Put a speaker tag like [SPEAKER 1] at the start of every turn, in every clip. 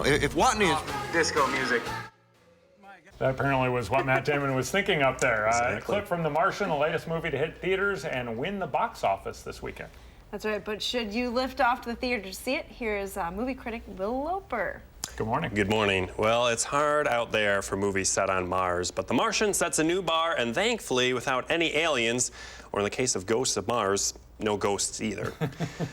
[SPEAKER 1] If Watney is...
[SPEAKER 2] Disco music.
[SPEAKER 3] That apparently was what Matt Damon was thinking up there.
[SPEAKER 4] Exactly.
[SPEAKER 3] A clip from The Martian, the latest movie to hit theaters and win the box office this weekend.
[SPEAKER 5] That's right, but should you lift off to the theater to see it? Here's movie critic Will Loper.
[SPEAKER 3] Good morning.
[SPEAKER 4] Good morning. Well, it's hard out there for movies set on Mars, but The Martian sets a new bar, and thankfully, without any aliens, or in the case of Ghosts of Mars, no ghosts either.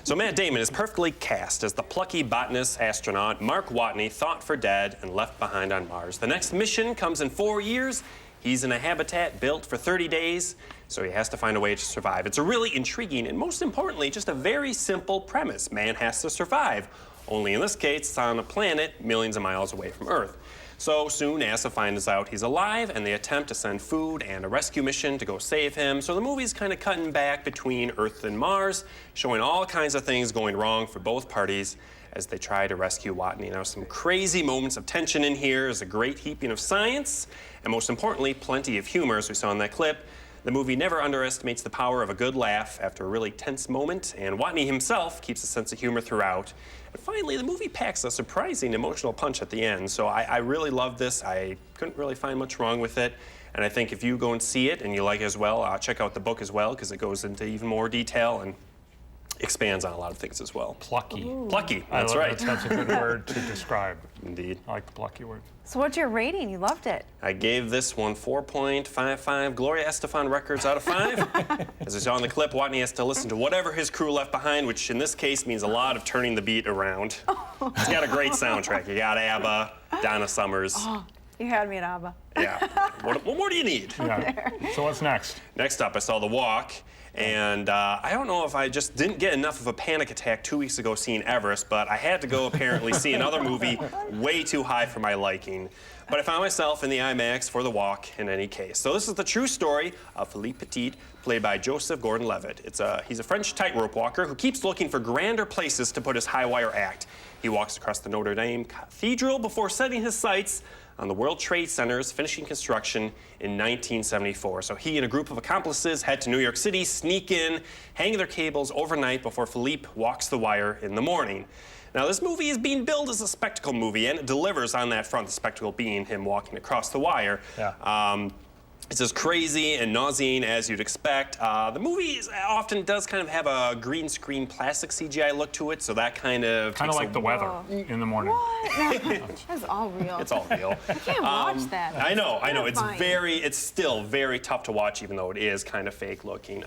[SPEAKER 4] So Matt Damon is perfectly cast as the plucky botanist astronaut Mark Watney, thought for dead and left behind on Mars. The next mission comes in 4 years. He's in a habitat built for 30 days, so he has to find a way to survive. It's a really intriguing and, most importantly, just a very simple premise. Man has to survive. Only in this case, it's on a planet millions of miles away from Earth. So soon, NASA finds out he's alive, and they attempt to send food and a rescue mission to go save him. So the movie's kind of cutting back between Earth and Mars, showing all kinds of things going wrong for both parties as they try to rescue Watney. Now, some crazy moments of tension in here. There's a great heaping of science, and most importantly, plenty of humor, as we saw in that clip. The movie never underestimates the power of a good laugh after a really tense moment, and Watney himself keeps a sense of humor throughout. And finally, the movie packs a surprising emotional punch at the end, so I really love this. I couldn't really find much wrong with it, and I think if you go and see it and you like it as well, check out the book as well, because it goes into even more detail and expands on a lot of things as well.
[SPEAKER 3] Plucky.
[SPEAKER 5] Ooh.
[SPEAKER 4] Plucky, that's right.
[SPEAKER 3] That's a good word to describe.
[SPEAKER 4] Indeed.
[SPEAKER 3] I like the plucky word.
[SPEAKER 5] So what's your rating? You loved it.
[SPEAKER 4] I gave this one 4.55 Gloria Estefan records out of 5. As we saw in the clip, Watney has to listen to whatever his crew left behind, which in this case means a lot of turning the beat around. It's got a great soundtrack. You got ABBA, Donna Summers.
[SPEAKER 5] Oh, you had me at ABBA.
[SPEAKER 4] Yeah. What more do you need?
[SPEAKER 3] Yeah. So what's next?
[SPEAKER 4] Next up, I saw The Walk. And I don't know if I just didn't get enough of a panic attack 2 weeks ago seeing Everest, but I had to go apparently see another movie way too high for my liking. But I found myself in the IMAX for The Walk in any case. So this is the true story of Philippe Petit, played by Joseph Gordon-Levitt. He's a French tightrope walker who keeps looking for grander places to put his high-wire act. He walks across the Notre Dame Cathedral before setting his sights on the World Trade Center's finishing construction in 1974. So he and a group of accomplices head to New York City, sneak in, hang their cables overnight before Philippe walks the wire in the morning. Now, this movie is being billed as a spectacle movie, and it delivers on that front, the spectacle being him walking across the wire.
[SPEAKER 3] Yeah.
[SPEAKER 4] It's as crazy and nauseating as you'd expect. The movie often does kind of have a green screen plastic CGI look to it, so that kind of
[SPEAKER 3] like the weather in the morning.
[SPEAKER 5] What? No, that's all real.
[SPEAKER 4] It's all real.
[SPEAKER 5] I can't watch that.
[SPEAKER 4] I know.
[SPEAKER 5] Terrifying.
[SPEAKER 4] It's still very tough to watch, even though it is kind of fake looking.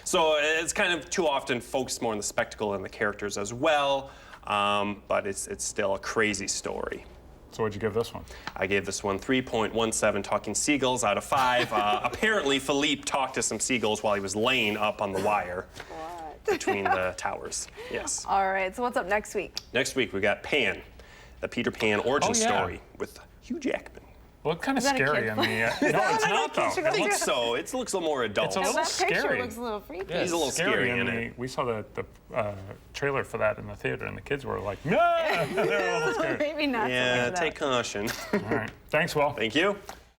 [SPEAKER 4] So it's kind of too often focused more on the spectacle and the characters as well. But it's still a crazy story.
[SPEAKER 3] So what'd you give this one?
[SPEAKER 4] I gave this one 3.17 talking seagulls out of 5. Apparently, Philippe talked to some seagulls while he was laying up on the wire between the towers. Yes.
[SPEAKER 5] All right, so what's up next week?
[SPEAKER 4] Next week, we got Pan, the Peter Pan origin story with Hugh Jackman.
[SPEAKER 3] Well, it's kind of scary in the... no, it's not, though.
[SPEAKER 4] I think so. It looks a little more adult.
[SPEAKER 3] It's a little
[SPEAKER 5] that
[SPEAKER 3] scary.
[SPEAKER 5] picture looks a little freaky.
[SPEAKER 3] Yeah,
[SPEAKER 4] He's a little scary in it.
[SPEAKER 3] We saw the trailer for that in the theater, and the kids were like, no! They were a little scared.
[SPEAKER 5] Maybe not.
[SPEAKER 4] Yeah, take caution.
[SPEAKER 3] All right. Thanks, Will.
[SPEAKER 4] Thank you.